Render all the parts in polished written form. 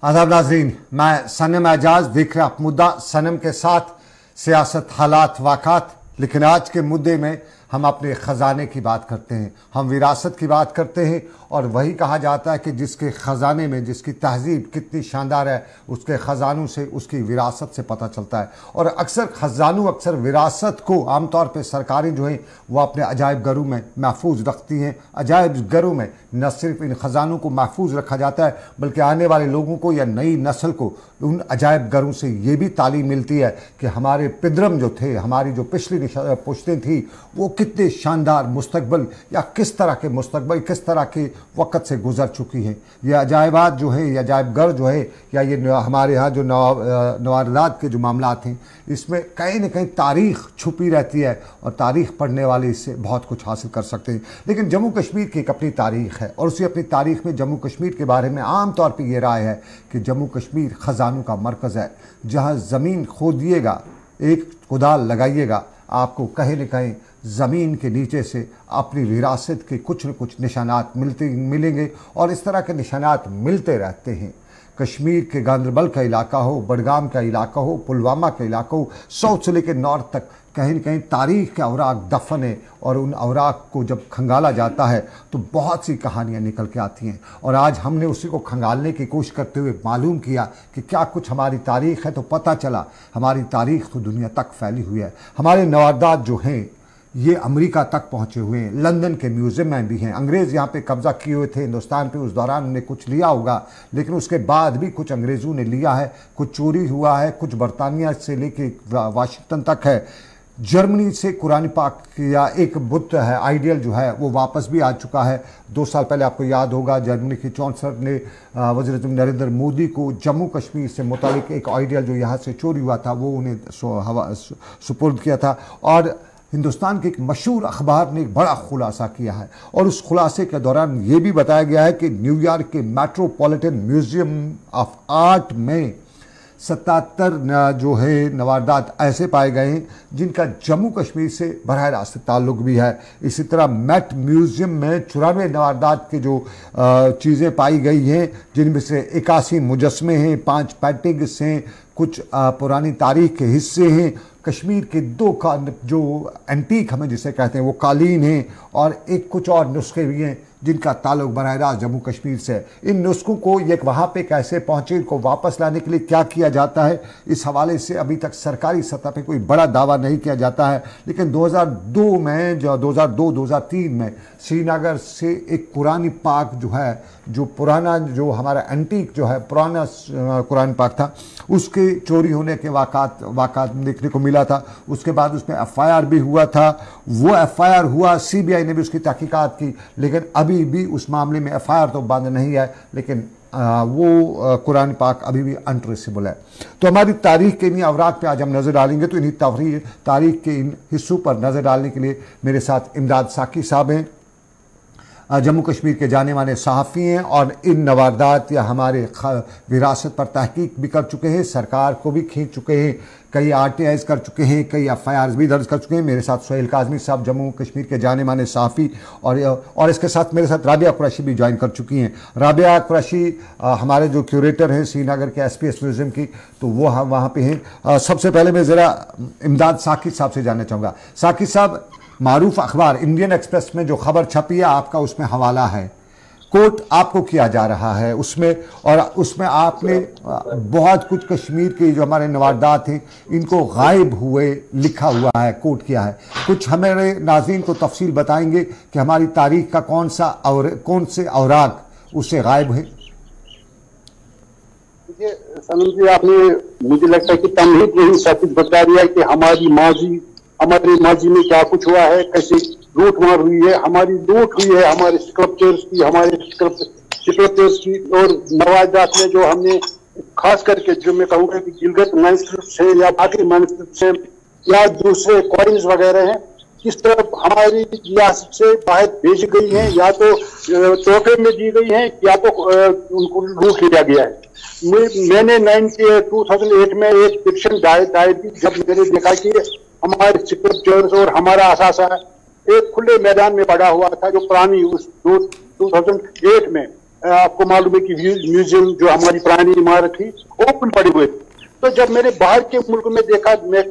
आदाब नाजरीन, मैं सनम एजाज देख रहा मुद्दा सनम के साथ सियासत हालात वाक़ात। लेकिन आज के मुद्दे में हम अपने ख़जाने की बात करते हैं, हम विरासत की बात करते हैं। और वही कहा जाता है कि जिसके ख़जाने में जिसकी तहज़ीब कितनी शानदार है, उसके ख़जानों से उसकी विरासत से पता चलता है। और अक्सर विरासत को आमतौर पर सरकारें जो हैं वो अपने अजायब घरों में महफूज रखती हैं। अजायब घरों में न सिर्फ इन ख़जानों को महफूज रखा जाता है, बल्कि आने वाले लोगों को या नई नस्ल को उन अजायब घरों से ये भी तालीम मिलती है कि हमारे पिदरम जो थे, हमारी जो पिछली पुश्तें थी, वो कितने शानदार मुस्तकबिल या किस तरह के मुस्तकबिल, किस तरह के वक़्त से गुजर चुकी हैं। ये अजायबात जो है, ये अजायब घर जो है, या ये हमारे यहाँ जो नवारदात के जो मामलात हैं, इसमें कहीं ना कहीं तारीख़ छुपी रहती है और तारीख़ पढ़ने वाले इससे बहुत कुछ हासिल कर सकते हैं। लेकिन जम्मू कश्मीर की एक अपनी तारीख़ है और उसी अपनी तारीख़ में जम्मू कश्मीर के बारे में आम तौर पर यह राय है कि जम्मू कश्मीर ख़जानों का मरकज़ है। जहाँ ज़मीन खोदिएगा, एक कुदाल लगाइएगा, आपको कहीं न कहीं ज़मीन के नीचे से अपनी विरासत के कुछ न कुछ निशानात मिलेंगे और इस तरह के निशानात मिलते रहते हैं। कश्मीर के गांदरबल का इलाका हो, बडगाम का इलाका हो, पुलवामा का इलाका हो, साउथ से लेकर नॉर्थ तक कहीं न कहीं तारीख़ के अवराक दफन है। और उन अवराक को जब खंगाला जाता है तो बहुत सी कहानियाँ निकल के आती हैं। और आज हमने उसी को खंगालने की कोशिश करते हुए मालूम किया कि क्या कुछ हमारी तारीख़ है, तो पता चला हमारी तारीख़ तो दुनिया तक फैली हुई है। हमारे नवारदात जो हैं ये अमेरिका तक पहुँचे हुए हैं, लंदन के म्यूज़ियम में भी हैं। अंग्रेज़ यहाँ पे कब्ज़ा किए हुए थे हिंदुस्तान पे, उस दौरान उन्हें कुछ लिया होगा, लेकिन उसके बाद भी कुछ अंग्रेज़ों ने लिया है, कुछ चोरी हुआ है, कुछ बरतानिया से लेके वाशिंगटन तक है। जर्मनी से कुरान पाक या एक बुत है, आइडियल जो है, वो वापस भी आ चुका है। 2 साल पहले आपको याद होगा जर्मनी की चांसलर ने वज़ीर नरेंद्र मोदी को जम्मू कश्मीर से मुतालिक एक आइडियल जो यहाँ से चोरी हुआ था वो उन्हें सुपुर्द किया था। और हिंदुस्तान के एक मशहूर अखबार ने एक बड़ा खुलासा किया है और उस खुलासे के दौरान ये भी बताया गया है कि न्यूयॉर्क के मेट्रोपॉलिटन म्यूज़ियम ऑफ आर्ट में 77 जो है नवारदात ऐसे पाए गए हैं जिनका जम्मू कश्मीर से बराह रास्त ताल्लुक़ भी है। इसी तरह मेट म्यूज़ियम में 94 नवारदात के जो चीज़ें पाई गई हैं, जिनमें से 81 मुजस्मे हैं, 5 पेंटिंग्स हैं, कुछ पुरानी तारीख़ के हिस्से हैं। कश्मीर के 2 का जो एंटीक हमें जिसे कहते हैं वो कालीन हैं और एक कुछ और नुस्खे भी हैं जिनका ताल्लुक बराह रास्त जम्मू कश्मीर से। इन नुस्खों को ये वहाँ पे कैसे पहुँचे, इनको वापस लाने के लिए क्या किया जाता है, इस हवाले से अभी तक सरकारी सतह पे कोई बड़ा दावा नहीं किया जाता है। लेकिन 2002 में 2002-2003 में श्रीनगर से एक कुरान पाक जो है, जो पुराना जो हमारा एंटीक जो है पुराना कुरान पाक था, उसके चोरी होने के वाक़ात देखने को मिला था। उसके बाद उसमें FIR भी हुआ था। वो FIR हुआ, CBI ने भी उसकी तहकीकात की, लेकिन अभी भी उस मामले में FIR तो बंद नहीं है, लेकिन वो कुरान पाक अभी भी अनट्रेसेबल है। तो हमारी तारीख़ के इन्हीं अवराक पे आज हम नज़र डालेंगे। तो इन्हीं तारीख़ के इन हिस्सों पर नज़र डालने के लिए मेरे साथ इमदाद साकी साहब हैं, जम्मू कश्मीर के जाने माने सहाफ़ी हैं और इन नवारदात या हमारे विरासत पर तहकीक भी कर चुके हैं, सरकार को भी खींच चुके हैं, कई RTIs कर चुके हैं, कई FIRs भी दर्ज कर चुके हैं। मेरे साथ सोहेल काज़मी साहब जम्मू कश्मीर के जाने माने सहाफ़ी और इसके साथ मेरे साथ राबिया कुरैशी भी ज्वाइन कर चुकी हैं। राबिया कुरैशी हमारे जो क्यूरेटर हैं श्रीनगर के SPS म्यूज़ियम की, तो वो हम वहाँ पे हैं। सबसे पहले मैं ज़रा इमदाद साकी साहब से जानना चाहूँगा। साकी साहब, मारूफ अखबार इंडियन एक्सप्रेस में जो खबर छपी है आपका, उसमें हवाला है, कोट आपको किया जा रहा है उसमें, और उसमें आपने बहुत कुछ कश्मीर के जो हमारे नवारदात हैं इनको गायब हुए लिखा हुआ है, कोट किया है। कुछ हमारे नाज़रीन को तफसील बताएंगे कि हमारी तारीख़ का कौन से औराक उससे गायब है? सनम जी, आपने मुझे लगता है कि तमहीद यही सब कुछ बता दिया कि हमारे माजी में क्या कुछ हुआ है, कैसे लूट मार हुई है, हमारी लूट हुई है हमारे स्कल्पचर्स की, हमारे स्कल्पचर्स की। और नवाजात में जो हमने खास करके जो मैं कहूँगा कि गिलगित मैन्युस्क्रिप्ट्स है या बाकी मैन्युस्क्रिप्ट्स है या दूसरे कॉइन्स वगैरह हैं, किस तरह हमारी रियासत से बाहर भेजी गई हैं, या तो तोहफे में दी गई हैं या तो उनको लूट लिया गया है। मैंने 2008 में एक पिटिशन दायर की, जब मैंने देखा कि हमारे स्क्रिप्चर्स और हमारा असासा एक खुले मैदान में पड़ा हुआ था, जो पुरानी उस 2008 में आपको मालूम है कि म्यूजियम जो हमारी पुरानी इमारत थी ओपन पड़े हुए थे। तो जब मैंने बाहर के मुल्क में देखा, मैं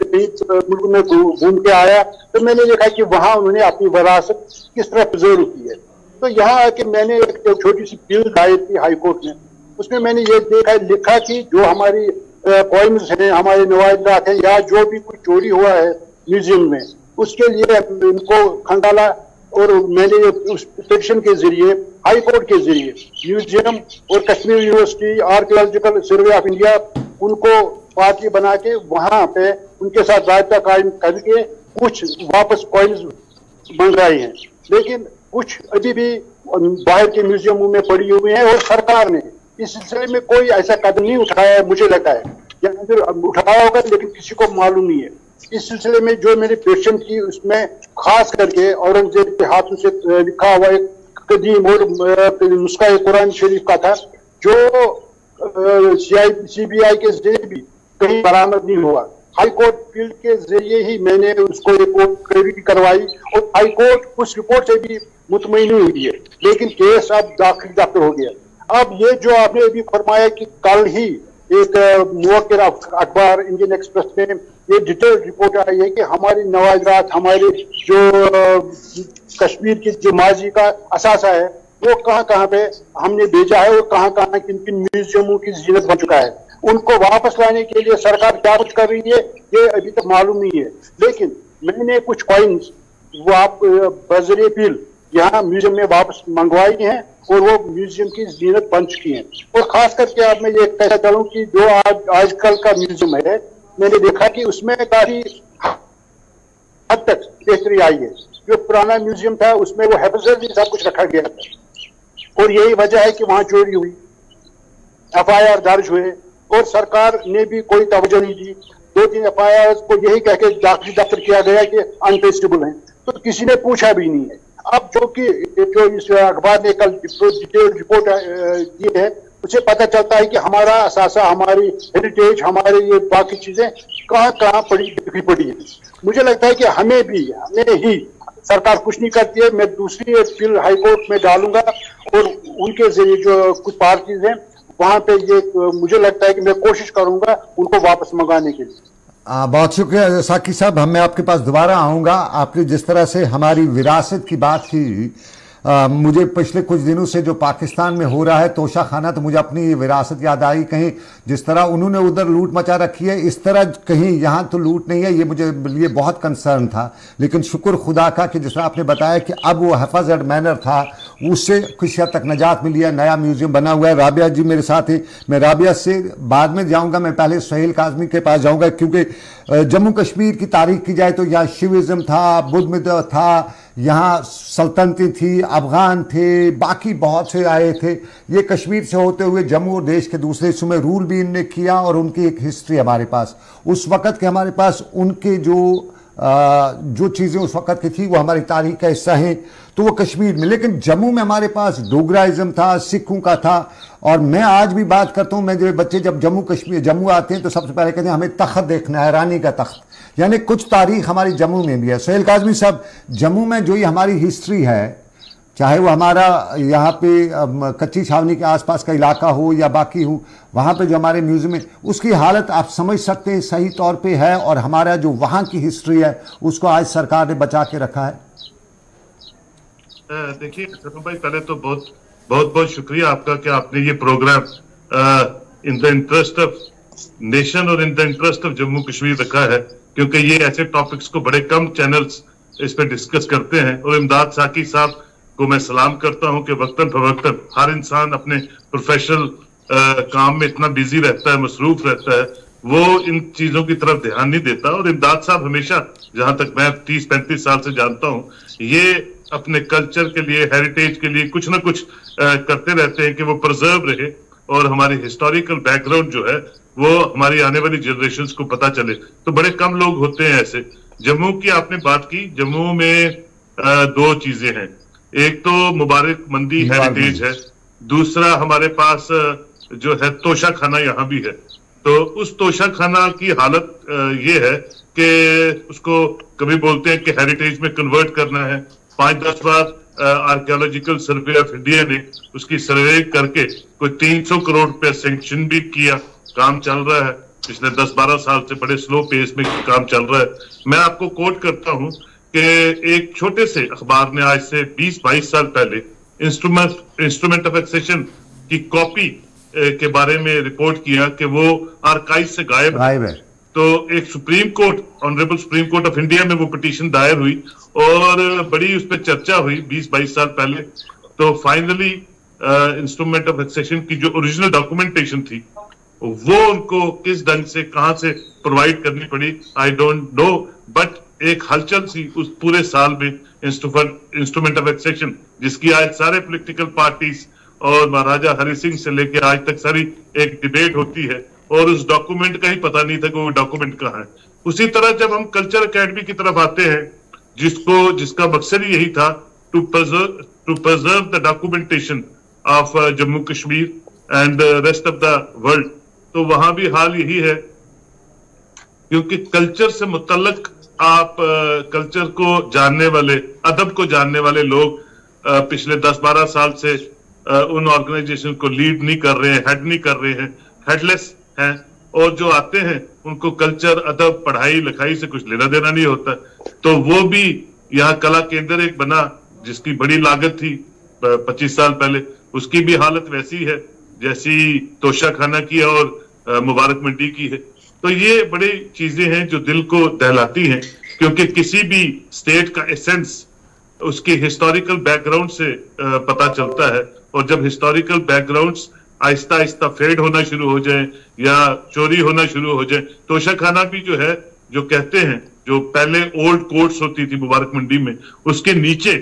मुल्क में घूम के आया, तो मैंने देखा कि वहां उन्होंने अपनी विरासत किस तरह प्रिजर्व की है। तो यहाँ आके मैंने एक छोटी सी बिल दायर की हाई कोर्ट में, उसमें मैंने ये लिखा कि जो हमारी कॉइन्स हैं, हमारे नवाजरात हैं, या जो भी कुछ चोरी हुआ है म्यूजियम में, उसके लिए इनको खंगाला। और मैंने उस पिटिशन के जरिए, हाई कोर्ट के जरिए, म्यूजियम और Kashmir university, archaeological survey of India, उनको पार्टी बना के वहां पे उनके साथ रायता कायम करके कुछ वापस कॉइन्स मंगवाई हैं। लेकिन कुछ अभी भी बाहर के म्यूजियमों में पड़ी हुई हैं और सरकार ने इस सिलसिले में कोई ऐसा कदम नहीं उठाया है, मुझे लगता है, या फिर उठाया होगा लेकिन किसी को मालूम नहीं है। इस सिलसिले में जो मैंने पेटिशन की, उसमें खास करके औरंगजेब के हाथों से लिखा हुआ एक कदीम और नुस्खा कुरान शरीफ का था, जो CBI के जरिए भी कहीं बरामद नहीं हुआ। हाई कोर्ट फील्ड के जरिए ही मैंने उसको रिपोर्ट क्रेडिट करवाई और हाई कोर्ट उस रिपोर्ट से भी मुतमईन हुई है, लेकिन केस अब दाखिल हो गया। अब ये जो आपने अभी फरमाया कि कल ही एक मुवक्किर अखबार इंडियन एक्सप्रेस में ये डिटेल रिपोर्ट आई है कि हमारी नवाजरात, हमारे जो कश्मीर की जो माजी का असासा है, वो कहाँ कहाँ पे हमने भेजा है और कहाँ कहाँ किन किन म्यूजियमों की जीनत बन चुका है। उनको वापस लाने के लिए सरकार क्या कुछ कर रही है ये अभी तक मालूम नहीं है। लेकिन मैंने कुछ कॉइन्स वो आप बजरे अपील यहाँ म्यूजियम में वापस मंगवाई हैं और वो म्यूजियम की जीनत बन चुकी हैं। और खास करके आप मैं ये कहना चाहूँ कि जो आजकल का म्यूजियम है, मैंने देखा कि उसमें काफी हद तक बेहतरी आई है। जो पुराना म्यूजियम था उसमें वो हेफाजत सब कुछ रखा गया था और यही वजह है कि वहां चोरी हुई, FIR दर्ज हुए और सरकार ने भी कोई तवज्जो नहीं दी। 2-3 FIR को यही कह के दाखिल किया गया कि अनटेस्टेबल हैं, तो किसी ने पूछा भी नहीं है। अब जो इस अखबार ने कल डिटेल रिपोर्ट दी है, उसे पता चलता है कि हमारा असासा, हमारी हेरिटेज, हमारे ये बाकी चीजें कहाँ कहाँ पड़ी है। मुझे लगता है कि हमें ही सरकार कुछ नहीं करती है। मैं दूसरी अपील हाई कोर्ट में डालूंगा और उनके जरिए जो कुछ पार्टीज हैं वहां पे ये मुझे लगता है कि मैं कोशिश करूंगा उनको वापस मंगाने के लिए। बहुत शुक्रिया साकी साहब, मैं आपके पास दोबारा आऊंगा। आपने जिस तरह से हमारी विरासत की बात की, मुझे पिछले कुछ दिनों से जो पाकिस्तान में हो रहा है तोशा खाना, तो मुझे अपनी विरासत याद आई। कहीं जिस तरह उन्होंने उधर लूट मचा रखी है, इस तरह कहीं यहाँ तो लूट नहीं है, ये मुझे लिए बहुत कंसर्न था। लेकिन शुक्र खुदा का कि जिस तरह आपने बताया कि अब वो हिफाजत मैनर था, उससे कुछ हद तक निजात मिली है, नया म्यूजियम बना हुआ है। राबिया जी मेरे साथ हैं, मैं राबिया से बाद में जाऊँगा, मैं पहले सुहेल काज़मी के पास जाऊँगा, क्योंकि जम्मू कश्मीर की तारीख की जाए तो यहाँ शिविज्म था, बुद्ध था, यहाँ सल्तनतें थी, अफगान थे, बाकी बहुत से आए थे। ये कश्मीर से होते हुए जम्मू और देश के दूसरे हिस्सों में रूल भी इनने किया और उनकी एक हिस्ट्री हमारे पास, उस वक़्त के हमारे पास उनके जो चीज़ें उस वक़्त की थी वो हमारी तारीख का हिस्सा हैं। तो वो कश्मीर में, लेकिन जम्मू में हमारे पास डोगराइज़म था, सिखों का था। और मैं आज भी बात करता हूँ, मैं जो बच्चे जब जम्मू आते हैं तो सबसे पहले कहते हैं हमें तख्त देखना है, रानी का तख्त, यानी कुछ तारीख हमारी जम्मू में भी है। सुहेल काज़मी साहब, जम्मू में जो ये हमारी हिस्ट्री है, चाहे वो हमारा यहाँ पे कच्ची छावनी के आसपास का इलाका हो या बाकी हो, वहाँ पे जो हमारे म्यूजियम में, उसकी हालत आप समझ सकते हैं सही तौर पे है, और हमारा जो वहाँ की हिस्ट्री है उसको आज सरकार ने बचा के रखा है। देखिए भाई, पहले तो बहुत बहुत शुक्रिया आपका कि आपने ये program in the interest of nation और in the interest of Jammu Kashmir रखा है, क्योंकि ये ऐसे टॉपिक्स को बड़े कम चैनल्स इस पे डिस्कस करते हैं। और इमदाद साकी साहब को मैं सलाम करता हूं कि वक्तन फवक्तन हर इंसान अपने प्रोफेशनल काम में इतना बिजी रहता है, मसरूफ रहता है, वो इन चीजों की तरफ ध्यान नहीं देता। और इमदाद साहब हमेशा, जहां तक मैं 30-35 साल से जानता हूं, ये अपने कल्चर के लिए, हेरिटेज के लिए कुछ ना कुछ करते रहते हैं कि वो प्रिजर्व रहे और हमारी हिस्टोरिकल बैकग्राउंड जो है वो हमारी आने वाली जनरेशंस को पता चले। तो बड़े कम लोग होते हैं ऐसे। जम्मू की आपने बात की, जम्मू में 2 चीजें हैं। एक तो मुबारक मंदी हेरिटेज है, दूसरा हमारे पास जो है तोशा खाना यहाँ भी है। तो उस तोशा खाना की हालत ये है कि उसको कभी बोलते हैं कि हेरिटेज में कन्वर्ट करना है, 5-10 बार आर्कियोलॉजिकल सर्वे ऑफ इंडिया ने उसकी सर्वे करके कोई 300 करोड़ रुपया सैंक्शन भी किया। काम चल रहा है, पिछले 10-12 साल से बड़े स्लो पेस में काम चल रहा है। मैं आपको कोट करता हूं कि एक छोटे से अखबार ने आज से 20-22 साल पहले इंस्ट्रूमेंट ऑफ एक्सेशन की कॉपी के बारे में रिपोर्ट किया कि वो आर्काइव से गायब है। तो एक supreme court, honourable supreme court of India में वो पिटीशन दायर हुई और बड़ी उस पर चर्चा हुई 20-22 साल पहले। तो फाइनली इंस्ट्रूमेंट ऑफ एक्सेशन की जो ओरिजिनल डॉक्यूमेंटेशन थी वो उनको किस ढंग से कहां से प्रोवाइड करनी पड़ी आई डोंट नो, बट एक हलचल सी उस पूरे साल में इंस्ट्रूमेंट ऑफ एक्सेशन, जिसकी आज सारे पॉलिटिकल पार्टीज और महाराजा हरि सिंह से लेकर आज तक सारी एक डिबेट होती है और उस डॉक्यूमेंट का ही पता नहीं था कि वो डॉक्यूमेंट कहाँ है। उसी तरह जब हम कल्चर अकेडमी की तरफ आते हैं, जिसका मकसद ही यही था to preserve the documentation of Jammu Kashmir and rest of the world, तो वहां भी हाल यही है। क्योंकि कल्चर से मुतल्लक आप कल्चर को जानने वाले, अदब को जानने वाले लोग पिछले 10-12 साल से उन ऑर्गेनाइजेशन को लीड नहीं कर रहे हैं, हेड नहीं कर रहे हैं, हेडलेस हैं, और जो आते हैं उनको कल्चर, अदब, पढ़ाई लिखाई से कुछ लेना देना नहीं होता। तो वो भी यहाँ कला केंद्र एक बना जिसकी बड़ी लागत थी 25 साल पहले, उसकी भी हालत वैसी है जैसी तोशा खाना की और मुबारक मंडी की है। तो ये बड़ी चीजें हैं जो दिल को दहलाती हैं, क्योंकि किसी भी स्टेट का एसेंस उसके हिस्टोरिकल बैकग्राउंड से पता चलता है, और जब historical backgrounds Aahista Aahista fade होना शुरू हो जाए या चोरी होना शुरू हो जाए, तोशा खाना भी जो है, जो कहते हैं जो पहले ओल्ड कोर्ट्स होती थी मुबारक मंडी में, उसके नीचे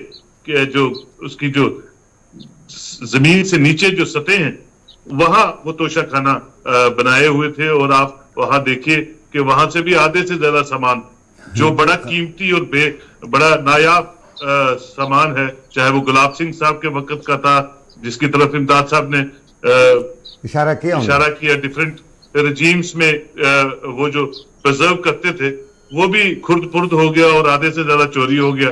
जो उसकी जो जमीन से नीचे जो सतह हैं वहां वो तोशा खाना बनाए हुए थे। और आप वहां देखिए कि वहां से भी आधे से ज्यादा सामान जो बड़ा कीमती और बड़ा नायाब सामान है, चाहे वो गुलाब सिंह साहब के वक्त का था जिसकी तरफ इमदाद साहब ने इशारा किया, डिफरेंट रजीम्स में वो जो प्रिजर्व करते थे वो भी खुर्द फुर्द हो गया और आधे से ज्यादा चोरी हो गया।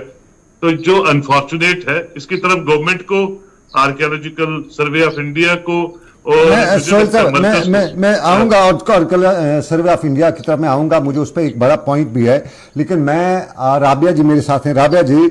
तो जो अनफॉर्चुनेट है, इसकी तरफ गवर्नमेंट को, आर्कियोलॉजिकल सर्वे ऑफ इंडिया को, और मैं आऊंगा और सर्वे ऑफ इंडिया की तरफ मैं आऊंगा, मुझे उस पर एक बड़ा पॉइंट भी है। लेकिन मैं राबिया जी मेरे साथ हैं। राबिया जी,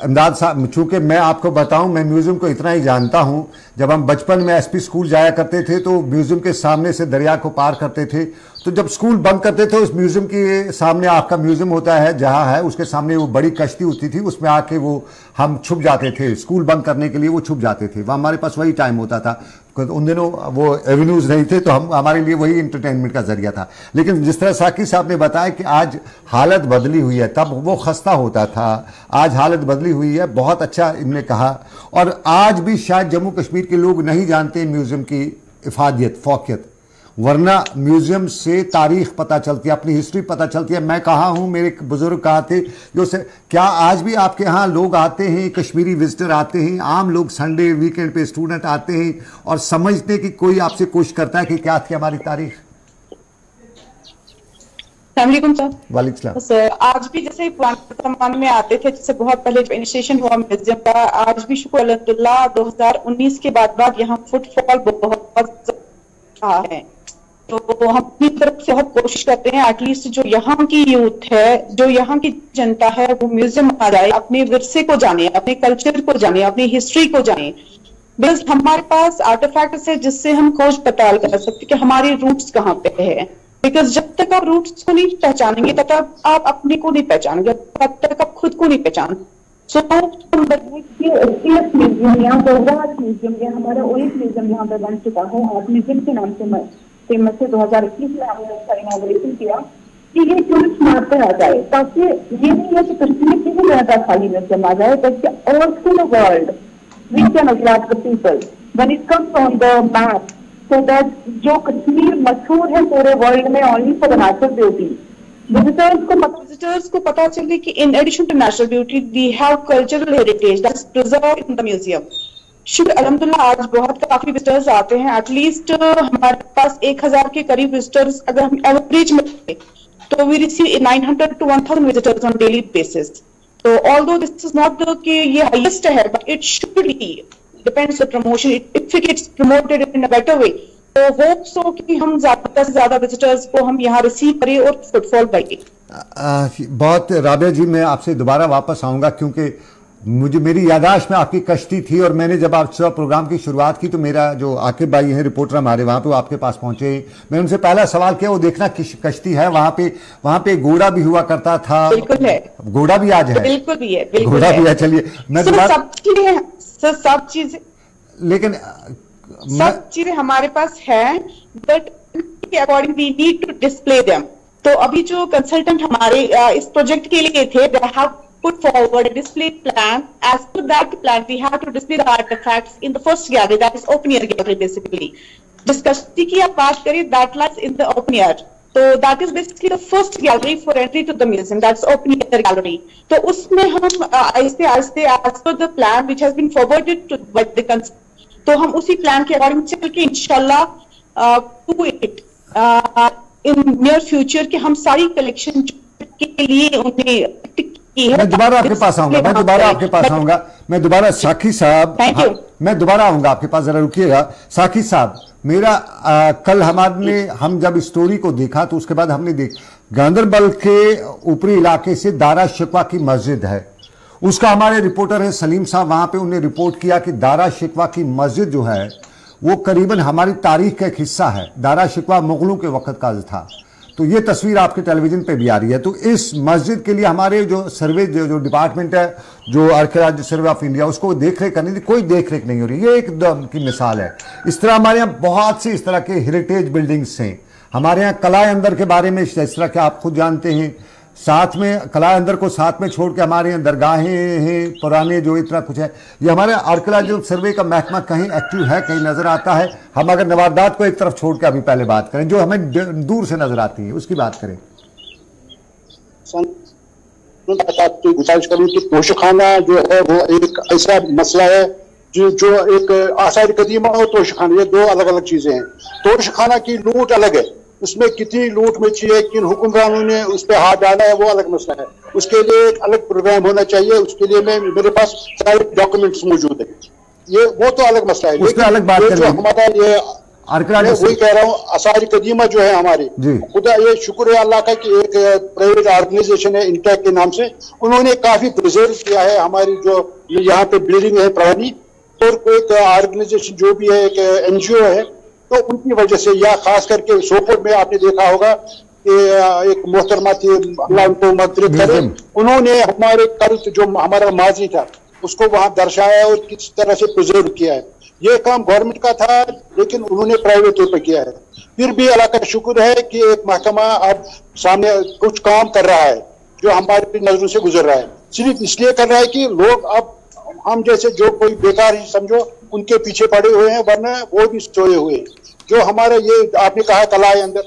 इमदाद साहब, चूंकि मैं आपको बताऊं, मैं म्यूजियम को इतना ही जानता हूं, जब हम बचपन में एसपी स्कूल जाया करते थे तो म्यूजियम के सामने से दरिया को पार करते थे, तो जब स्कूल बंद करते थे उस म्यूजियम के सामने, आपका म्यूजियम होता है जहां है, उसके सामने वो बड़ी कश्ती होती थी, उसमें आके वो हम छुप जाते थे, स्कूल बंद करने के लिए वो छुप जाते थे। वह हमारे पास वही टाइम होता था, उन दिनों वो एवेन्यूज नहीं थे, तो हमारे लिए वही इंटरटेनमेंट का जरिया था। लेकिन जिस तरह साकी साहब ने बताया कि आज हालत बदली हुई है, तब वो खस्ता होता था, आज हालत बदली हुई है, बहुत अच्छा इनने कहा। और आज भी शायद जम्मू कश्मीर के लोग नहीं जानते म्यूजियम की इफादियत, फौकियत, वरना म्यूजियम से तारीख पता चलती है, अपनी हिस्ट्री पता चलती है। मैं कहा हूं, मेरे बुजुर्ग कहा थे, क्या आज भी आपके यहाँ लोग आते हैं, कश्मीरी विजिटर आते हैं, आम लोग संडे वीकेंड पे स्टूडेंट आते हैं और समझने की कोई आपसे कोशिश करता है कि क्या थी हमारी तारीख? वालेकुम सर, आज भी जैसे पुराने जमाने में आते थे, जैसे बहुत पहले जब इनिशिएशन हुआ म्यूजियम का, आज भी शुक्र अल्हम्दुलिल्लाह 2019 के बाद यहाँ फुटफॉल बहुत रहा है। तो हम अपनी तरफ से बहुत कोशिश करते हैं एटलीस्ट जो यहाँ की यूथ है, जो यहाँ की जनता है, वो म्यूजियम आ जाए, अपने विरसे को जाने, अपने कल्चर को जाने, अपनी हिस्ट्री को जाने। बिकॉज हमारे पास आर्टिफैक्ट्स है जिससे हम खोज पड़ताल कर सकते कि हमारी रूट्स कहाँ पे है। बिकॉज जब तक आप रूट्स को नहीं पहचानेंगे तब तक आप अपने को नहीं पहचानेंगे, तब तक आप खुद को नहीं पहचान। सो म्यूजियम यहाँ म्यूजियम हमारा ओएस म्यूजियम यहाँ पे बन चुका है, आप म्यूजियम के नाम से फेमस है। 2021 में हमने उसका इनॉग्रेशन किया कि ये टूरिस्ट मैप पे आ जाए, ताकि ये नहीं है कि कश्मीर की ही ज्यादा खाली म्यूजियम आ जाए, बल्कि all through the world we can attract the people when it comes on the map, so that जो कश्मीर मशहूर है पूरे वर्ल्ड में only for the natural beauty, visitors को पता चले कि in addition to natural beauty we have cultural heritage that is preserved in the museum. शुक्र अल्हम्दुलिल्लाह आज बहुत काफी विजिटर्स आते हैं, एटलीस्ट हमारे पास 1000 के करीब विजिटर्स अगर हम एवरेज में तो we receive 900 to 1000 visitors on daily basis. तो ऑल्दो दिस इज नॉट कि ये हाईएस्ट है, but it should be depends on promotion, if it gets promoted in a better way, तो होप सो कि हम ज्यादा से ज्यादा विजिटर्स को हम यहाँ रिसीव करें और फुटफॉल बढ़े। बहुत राबिया जी, मैं आपसे दोबारा वापस आऊंगा क्योंकि मुझे मेरी यादाश्त में आपकी कश्ती थी, और मैंने जब आप प्रोग्राम की शुरुआत की तो मेरा जो आकिब भाई हैं रिपोर्टर हमारे वहाँ पे, वो आपके पास पहुंचे, मैं उनसे पहला सवाल किया वो देखना कश्ती है वहाँ पे घोड़ा भी हुआ करता था। बिल्कुल है, घोड़ा भी आज है, बिल्कुल भी है, घोड़ा भी है। चलिए मैं सब चीजें लेकिन सब चीजें हमारे पास है, बट के according we need to display them. तो अभी जो कंसल्टेंट हमारे इस प्रोजेक्ट के लिए थे, they have put forward a display plan. As per that plan, we have to display the artifacts in the first gallery, that is open air gallery basically. जिस कश्ती की आप बात करें, that lies in the open air. So that is basically the first gallery for entry to the museum. That's open air gallery. तो उसमें हम आहिस्ते आहिस्ते as per the plan which has been forwarded to the तो हम उसी plan के according चल के इंशाल्लाह do it in near future कि हम सारी कलेक्शन के लिए उन्हें मैं दोबारा आपके पास आऊंगा, मैं दोबारा साखी साहब, मैं दोबारा आऊंगा आपके पास, जरा रुकिएगा साखी साहब। मेरा कल हम जब स्टोरी को देखा तो उसके बाद हमने गांदरबल के ऊपरी इलाके से दारा शिकवा की मस्जिद है, उसका हमारे रिपोर्टर है सलीम साहब, वहां पे उन्हें रिपोर्ट किया कि दारा शिकवा की मस्जिद जो है वो करीबन हमारी तारीख का एक हिस्सा है। दारा शिकवा मुगलों के वक्त का था। तो ये तस्वीर आपके टेलीविजन पे भी आ रही है। तो इस मस्जिद के लिए हमारे जो सर्वे जो डिपार्टमेंट है, जो आर्कियोलॉजी सर्वे ऑफ इंडिया, उसको देख रेख करने की कोई देख रेख नहीं हो रही। ये एक की मिसाल है। इस तरह हमारे यहाँ बहुत सी इस तरह के हेरिटेज बिल्डिंग्स हैं। हमारे यहाँ कलाए अंदर के बारे में इस तरह के आप खुद जानते हैं, साथ में कला अंदर को साथ में छोड़ के हमारे यहाँ दरगाहें हैं पुराने, जो इतना कुछ है। ये हमारे आर्कियोलॉजिकल सर्वे का महकमा कहीं एक्टिव है, कहीं नजर आता है। हम अगर नवादात को एक तरफ छोड़ के अभी पहले बात करें, जो हमें दूर से नजर आती है, उसकी बात करें। गुजारिश करूँ कि तोशखाना जो है वो एक ऐसा मसला है जो एक आसार कदीमा और तोशखाना, ये दो अलग अलग चीजें हैं। तोशखाना की लूट अलग है, उसमें कितनी लूट मची है, किन हुक्मरानों ने उस पर हाथ डाला है, वो अलग मसला है। उसके लिए एक अलग प्रोग्राम होना चाहिए। उसके लिए मेरे पास सारे डॉक्यूमेंट्स मौजूद है, ये वो तो अलग मसला है। लेकिन अलग बात जो हमारा ये वही कह रहा हूँ, आसार कदीमा जो है हमारे, खुदा ये शुक्र है अल्लाह का कि एक प्राइवेट ऑर्गेनाइजेशन है इंटेक के नाम से, उन्होंने काफी प्रिजर्व किया है हमारी जो यहाँ पे बिल्डिंग है पुरानी। और एक ऑर्गेनाइजेशन जो भी है, एक एनजीओ है, तो उनकी वजह से, या खास करके सोपोर में आपने देखा होगा कि एक मोहतरमा थी, अल्लाह उनको मग़फ़िरत करे, उन्होंने हमारे कल्ट जो हमारा माजी था उसको वहां दर्शाया और किस तरह से प्रिजर्व किया है। ये काम गवर्नमेंट का था, लेकिन उन्होंने प्राइवेट तौर पर किया है। फिर भी अल्लाह का शुक्र है कि एक महकमा अब सामने कुछ काम कर रहा है जो हमारी नजरों से गुजर रहा है। सिर्फ इसलिए कर रहा है कि लोग अब हम जैसे जो कोई बेकार ही समझो उनके पीछे पड़े हुए हैं, वरना वो भी सोए हुए हैं। जो हमारे ये आपने कहा कलाए अंदर,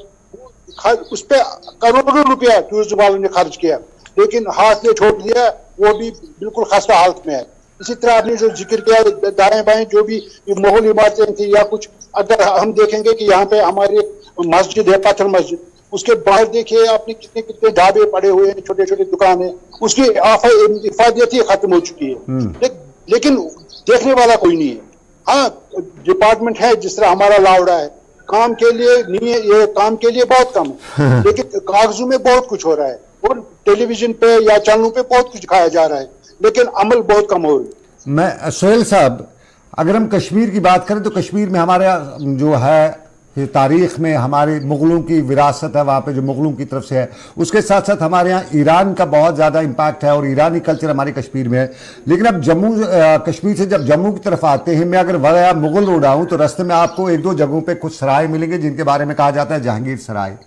उस पर करोड़ों रुपया टूरिज्म वालों ने खर्च किया, लेकिन हाथ में छोड़ दिया, वो भी बिल्कुल खस्ता हालत में है। इसी तरह आपने जो जिक्र किया दाएं बाएं जो भी मुगल इमारतें थी या कुछ, अगर हम देखेंगे कि यहाँ पे हमारी मस्जिद है, पत्थर मस्जिद, उसके बाहर देखिए आपने कितने कितने ढाबे पड़े हुए हैं, छोटे छोटे दुकान है, उसकी इफादियत ही खत्म हो चुकी है। लेकिन देखने वाला कोई नहीं है। हाँ, डिपार्टमेंट है जिस तरह हमारा लावड़ा है, काम के लिए नहीं है, ये काम के लिए बहुत कम है, लेकिन कागजों में बहुत कुछ हो रहा है और टेलीविजन पे या चैनलों पे बहुत कुछ दिखाया जा रहा है, लेकिन अमल बहुत कम हो रही है। मैं सोहेल साहब, अगर हम कश्मीर की बात करें तो कश्मीर में हमारा जो है तारीख में हमारे मुगलों की विरासत है, वहाँ पे जो मुगलों की तरफ से है, उसके साथ साथ हमारे यहाँ ईरान का बहुत ज़्यादा इम्पैक्ट है और ईरानी कल्चर हमारे कश्मीर में है। लेकिन अब कश्मीर से जब जम्मू की तरफ आते हैं, मैं अगर वगैरह मुगल रोड आऊँ तो रास्ते में आपको एक दो जगहों पे कुछ सराय मिलेंगे जिनके बारे में कहा जाता है जहांगीर सराय।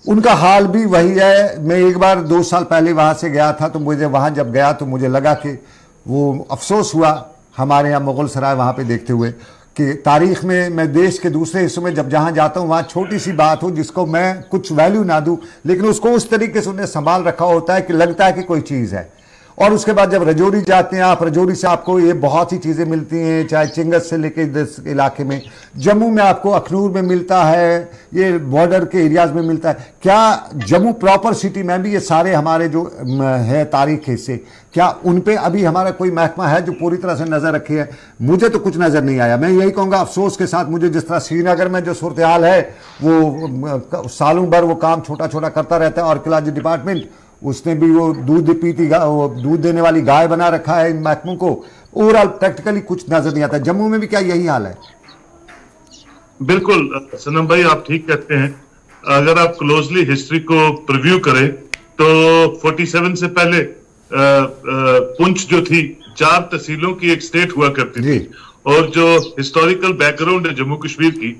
उनका हाल भी वही है। मैं एक बार 2 साल पहले वहाँ से गया था, तो मुझे वहाँ जब गया तो मुझे लगा कि वो अफसोस हुआ हमारे यहाँ मुगल सराय वहाँ पर देखते हुए कि तारीख में मैं देश के दूसरे हिस्सों में जब जहाँ जाता हूँ वहाँ छोटी सी बात हो जिसको मैं कुछ वैल्यू ना दूँ, लेकिन उसको उस तरीके से उन्हें संभाल रखा होता है कि लगता है कि कोई चीज़ है। और उसके बाद जब रजौरी जाते हैं आप, रजौरी से आपको ये बहुत सी चीज़ें मिलती हैं, चाहे चिंगस से लेके इस इलाके में, जम्मू में आपको अखनूर में मिलता है, ये बॉर्डर के एरियाज में मिलता है। क्या जम्मू प्रॉपर सिटी में भी ये सारे हमारे जो है तारीख हिस्से, क्या उन पे अभी हमारा कोई महकमा है जो पूरी तरह से नज़र रखी है? मुझे तो कुछ नज़र नहीं आया। मैं यही कहूँगा अफसोस के साथ, मुझे जिस तरह श्रीनगर में जो सूरत हाल है वो सालों भर वो काम छोटा छोटा करता रहता है, आर्कियोलॉजी डिपार्टमेंट उसने भी वो दूध देने वाली गाय बना रखा है इन महकमों को। ओवरऑल प्रैक्टिकली कुछ नजर नहीं आता। जम्मू में भी क्या यही हाल है? बिल्कुल सनम भाई, आप ठीक कहते हैं। अगर आप क्लोजली हिस्ट्री को प्रिव्यू करें तो 47 से पहले पुंछ जो थी 4 तहसीलों की एक स्टेट हुआ करती थी, और जो हिस्टोरिकल बैकग्राउंड है जम्मू कश्मीर की,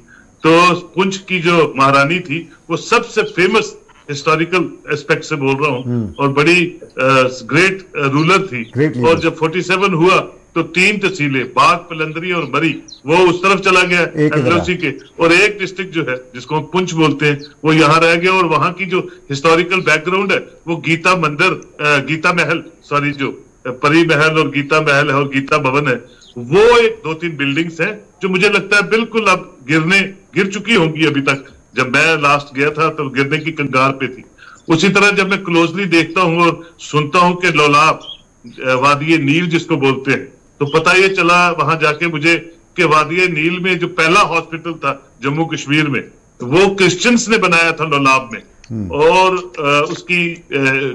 तो पुंछ की जो महारानी थी वो सबसे फेमस हिस्टोरिकल एस्पेक्ट से बोल रहा हूं, और बड़ी ग्रेट रूलर थी। और जब 47 हुआ तो 3 तहसीलें बाग, पलंदरी और मरी वो उस तरफ चला गया एलओसी के, और एक डिस्ट्रिक्ट जो है जिसको हम पुंछ बोलते हैं वो यहाँ रह गया। और वहां की जो हिस्टोरिकल बैकग्राउंड है वो गीता महल, जो परी महल और गीता महल है और गीता भवन है, वो एक 2-3 बिल्डिंग्स हैं जो मुझे लगता है बिल्कुल अब गिर चुकी होंगी। अभी तक जब मैं लास्ट गया था तो गिरने की कंगार पे थी। उसी तरह जब मैं क्लोजली देखता हूं और सुनता हूं कि लोलाब, वादी नील जिसको बोलते हैं, तो पता ये चला वहां जाके मुझे कि वादी नील में जो पहला हॉस्पिटल था जम्मू कश्मीर में वो क्रिश्चियंस ने बनाया था लोलाब में। और उसकी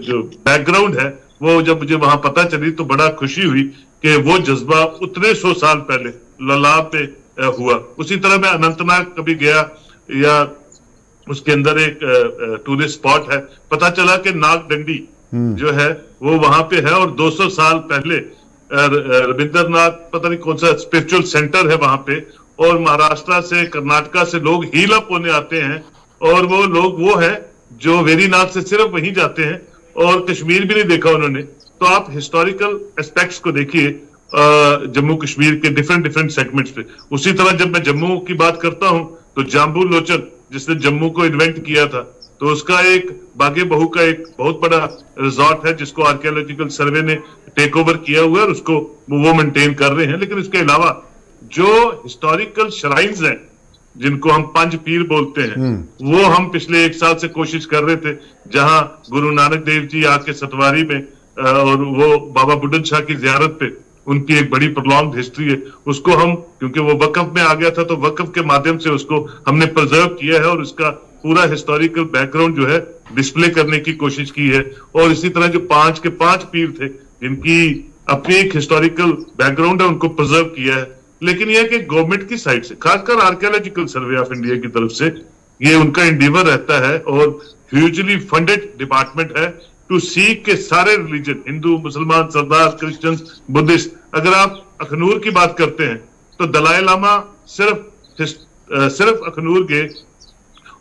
जो बैकग्राउंड है वो जब मुझे वहां पता चली तो बड़ा खुशी हुई कि वो जज्बा उतने 100 साल पहले लोलाब पे हुआ। उसी तरह मैं अनंतनाग कभी गया, या उसके अंदर एक टूरिस्ट स्पॉट है, पता चला कि नागडंडी जो है वो वहां पे है, और 200 साल पहले रविंद्रनाथ पता नहीं कौन सा स्पिरिचुअल सेंटर है वहां पे, और महाराष्ट्र से कर्नाटका से लोग हील अप होने आते हैं, और वो लोग वो है जो वेरीनाथ से सिर्फ वहीं जाते हैं और कश्मीर भी नहीं देखा उन्होंने। तो आप हिस्टोरिकल एस्पेक्ट्स को देखिए जम्मू कश्मीर के डिफरेंट सेगमेंट्स पे। उसी तरह जब मैं जम्मू की बात करता हूं तो जाम्बू लोचन जिसने जम्मू को इन्वेंट किया था, तो उसका एक बागे बहू का एक बहुत बड़ा रिजॉर्ट है जिसको आर्कियोलॉजिकल सर्वे ने टेक ओवर किया हुआ है, और उसको वो मेंटेन कर रहे हैं। लेकिन इसके अलावा जो हिस्टोरिकल श्राइन्स हैं जिनको हम पंज पीर बोलते हैं, वो हम पिछले 1 साल से कोशिश कर रहे थे, जहां गुरु नानक देव जी आके सतवारी में और वो बाबा बुड्ढन शाह की जियारत पे उनकी एक बड़ी प्रॉन्ग्ड हिस्ट्री है, उसको हम क्योंकि वो वक्फ में आ गया था तो वक्फ के माध्यम से उसको हमने प्रिजर्व किया है और उसका पूरा हिस्टोरिकल बैकग्राउंड जो है डिस्प्ले करने की कोशिश की है। और इसी तरह जो 5 के 5 पीर थे जिनकी अपनी एक हिस्टोरिकल बैकग्राउंड है उनको प्रिजर्व किया है। लेकिन यह कि गवर्नमेंट की साइड से, खासकर आर्कियोलॉजिकल सर्वे ऑफ इंडिया की तरफ से, ये उनका इंडीवर रहता है और ह्यूजली फंडेड डिपार्टमेंट है टू सीक के सारे रिलीजन, हिंदू, मुसलमान, सरदार, क्रिश्चियन, बुद्धिस्ट। अगर आप अखनूर की बात करते हैं तो दलाई लामा सिर्फ अखनूर गए,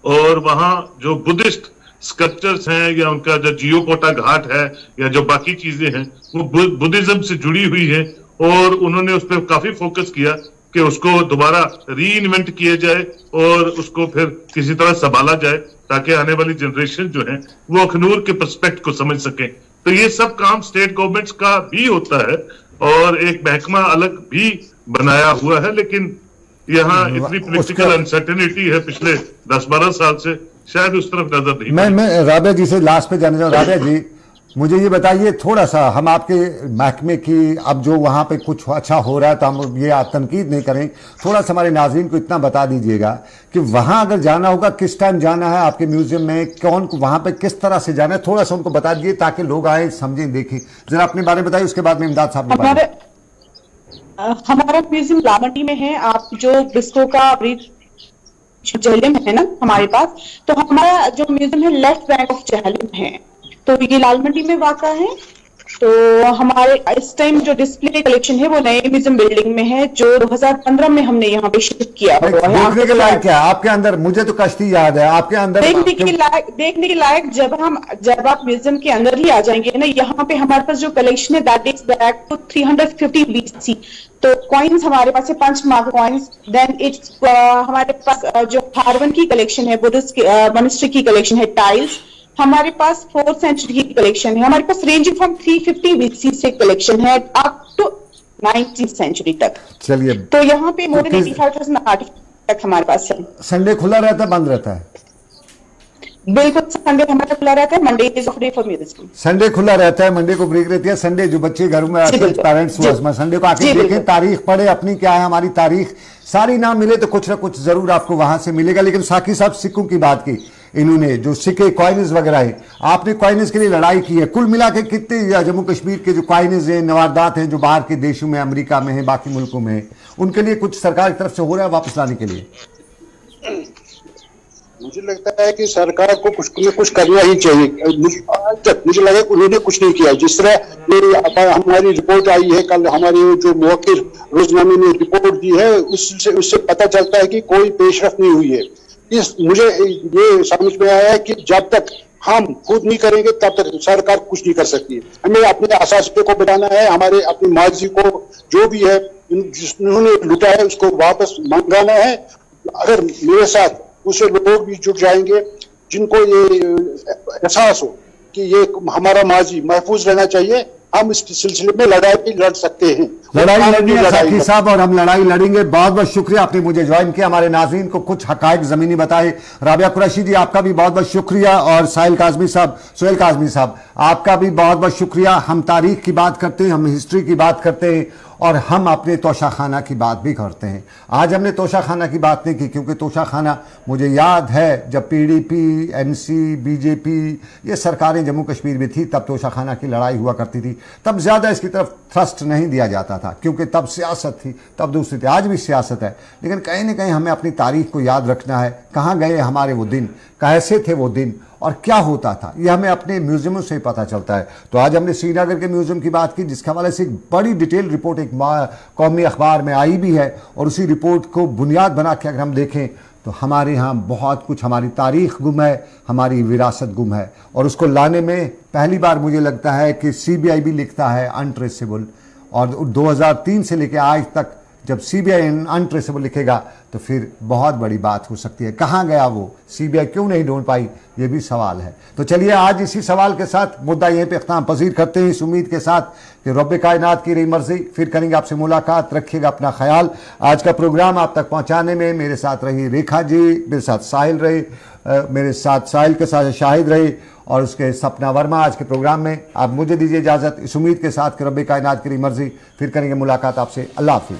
और वहां जो बुद्धिस्ट स्कल्पचर्स हैं या उनका जो जियोपोटा घाट है या जो बाकी चीजें हैं वो बुद्धिज्म से जुड़ी हुई है, और उन्होंने उस पर काफी फोकस किया कि उसको दोबारा री इन्वेंट किया जाए और उसको फिर किसी तरह संभाला जाए ताकि आने वाली जनरेशन जो है वो अखनूर के पर्सपेक्ट को समझ सके। तो ये सब काम स्टेट गवर्नमेंट्स का भी होता है और एक महकमा अलग भी बनाया हुआ है, लेकिन यहाँ इतनी पॉलिटिकल अनसर्टेनिटी है पिछले 10-12 साल से, शायद उस तरफ नजर नहीं। मैं राबिया जी से लास्ट पे जाना चाहूँ। राबिया जी, मुझे ये बताइए थोड़ा सा, हम आपके महकमे की अब जो वहाँ पे कुछ अच्छा हो रहा है तो हम ये तनकीद नहीं करें, थोड़ा सा हमारे नाज़रीन को इतना बता दीजिएगा कि वहाँ अगर जाना होगा किस टाइम जाना है, आपके म्यूजियम में कौन वहाँ पे किस तरह से जाना है, थोड़ा सा उनको बता दीजिए ताकि लोग आए समझें देखें। जरा अपने बारे में बताइए, उसके बाद में इमदाद साहब ने हमारा म्यूजियम लालमंडी में है। आप जो बिस्को का जहलम है ना हमारे पास, तो हमारा जो म्यूजियम है लेफ्ट बैंक ऑफ जहलम है, तो ये लालमंडी में वाक़ा है। तो हमारे इस टाइम जो डिस्प्ले कलेक्शन है वो नए म्यूजियम बिल्डिंग में है जो 2015 में हमने यहाँ पे शिफ्ट किया हुआ है। देखने के लायक क्या आपके अंदर? मुझे तो कश्ती याद है आपके अंदर। देखने के लायक जब आप म्यूजियम के अंदर ही आ जाएंगे ना, यहाँ पे हमारे पास जो कलेक्शन है that is back to 350 BC। तो कॉइन्स हमारे पास है 5 मार्क कॉइन्स, देन इट्स हमारे पास जो हार्वन की कलेक्शन है, बुद्धिस्ट मॉनेस्ट्री की कलेक्शन है, टाइल्स, हमारे पास 4th सेंचुरी की कलेक्शन है, हमारे पास रेंजिंग फ्रॉम 350 BC से कलेक्शन है अप टू 19th सेंचुरी तक। चलिए, तो यहाँ पे मोर देन 85,000 आर्टिफैक्ट तक हमारे पास है। संडे खुला रहता है, बंद रहता है? बिल्कुल, संडे हमारा खुला रहता है, Monday is of day for museum. Sunday खुला रहता है, मंडे को ब्रेक रहती है। संडे जो बच्चे घरों में आते हैं, पेरेंट्स में संडे को आके देखें, तारीख पढ़े अपनी, क्या है हमारी तारीख, सारी ना मिले तो कुछ ना कुछ जरूर आपको वहां से मिलेगा। लेकिन साकी साहब सिक्कों की बात की, इन्होंने जो सिक्के कॉइन्स वगैरह है, आपने कॉइन्स के लिए लड़ाई की है, कुल मिला के कितने जम्मू कश्मीर के जो कॉइन्स हैं, नवारदात हैं, जो बाहर के देशों में, अमेरिका में है, बाकी मुल्कों में है, उनके लिए कुछ सरकार की तरफ से हो रहा है वापस लाने के लिए? मुझे लगता है कि सरकार को कुछ न कुछ करना ही चाहिए। आज तक मुझे लगा उन्होंने कुछ नहीं किया। जिस तरह हमारी रिपोर्ट आई है, कल हमारे जो मुवक्किल रोजनामे ने रिपोर्ट दी है, उससे पता चलता है कि कोई पेशरफ्त नहीं हुई है। मुझे ये समझ में आया है कि जब तक हम खुद नहीं करेंगे तब तक सरकार कुछ नहीं कर सकती है। हमें अपने असासे को बढ़ाना है, हमारे अपने माजी को जो भी है जिन्होंने लूटा है उसको वापस मंगाना है। अगर मेरे साथ दूसरे लोग भी जुट जाएंगे जिनको ये एहसास हो कि ये हमारा माजी महफूज रहना चाहिए, हम इस सिलसिले में लड़ाई लड़ सकते हैं। लड़ाई लड़नी है साकी साहब, और हम लड़ाई लड़ेंगे। बहुत बहुत शुक्रिया, आपने मुझे ज्वाइन किया, हमारे नाज़रीन को कुछ हकायक जमीनी बताए। राबिया कुरैशी जी, आपका भी बहुत बहुत शुक्रिया, और सोहेल काज़मी साहब आपका भी बहुत बहुत शुक्रिया। हम तारीख की बात करते हैं, हम हिस्ट्री की बात करते हैं, और हम अपने तोशाखाना की बात भी करते हैं। आज हमने तोशाखाना की बात नहीं की, क्योंकि तोशाखाना मुझे याद है जब PDP, NC, BJP ये सरकारें जम्मू कश्मीर में थी, तब तोशाखाना की लड़ाई हुआ करती थी। तब ज़्यादा इसकी तरफ थ्रस्ट नहीं दिया जाता था, क्योंकि तब सियासत थी, तब दूसरी थी। आज भी सियासत है, लेकिन कहीं ना कहीं हमें अपनी तारीख को याद रखना है। कहाँ गए हमारे वो दिन, कैसे थे वो दिन, और क्या होता था, ये हमें अपने म्यूजियमों से ही पता चलता है। तो आज हमने श्रीनगर के म्यूजियम की बात की, जिसके हवाले से एक बड़ी डिटेल रिपोर्ट एक कौमी अखबार में आई भी है, और उसी रिपोर्ट को बुनियाद बना के अगर हम देखें तो हमारे यहाँ बहुत कुछ, हमारी तारीख गुम है, हमारी विरासत गुम है, और उसको लाने में पहली बार मुझे लगता है कि CBI भी लिखता है अनट्रेसेबल, और 2003 से लेकर आज तक जब CBI अनट्रेसेबल लिखेगा तो फिर बहुत बड़ी बात हो सकती है। कहाँ गया वो CBI, क्यों नहीं ढूंढ पाई, ये भी सवाल है। तो चलिए आज इसी सवाल के साथ मुद्दा यहीं पे इख्तिताम पसीर करते हैं, इस उम्मीद के साथ कि रब्बे कायनात की रही मर्जी, फिर करेंगे आपसे मुलाकात। रखिएगा अपना ख्याल। आज का प्रोग्राम आप तक पहुँचाने में मेरे साथ रही रेखा जी, मेरे साथ साहिल रहे, मेरे साथ साहिल के साथ शाहिद रहे, और उसके सपना वर्मा आज के प्रोग्राम में। आप मुझे दीजिए इजाज़त, इस उम्मीद के साथ कि रब्बे कायनात की रही मर्जी, फिर करेंगे मुलाकात आपसे। अल्लाह हाफिज़।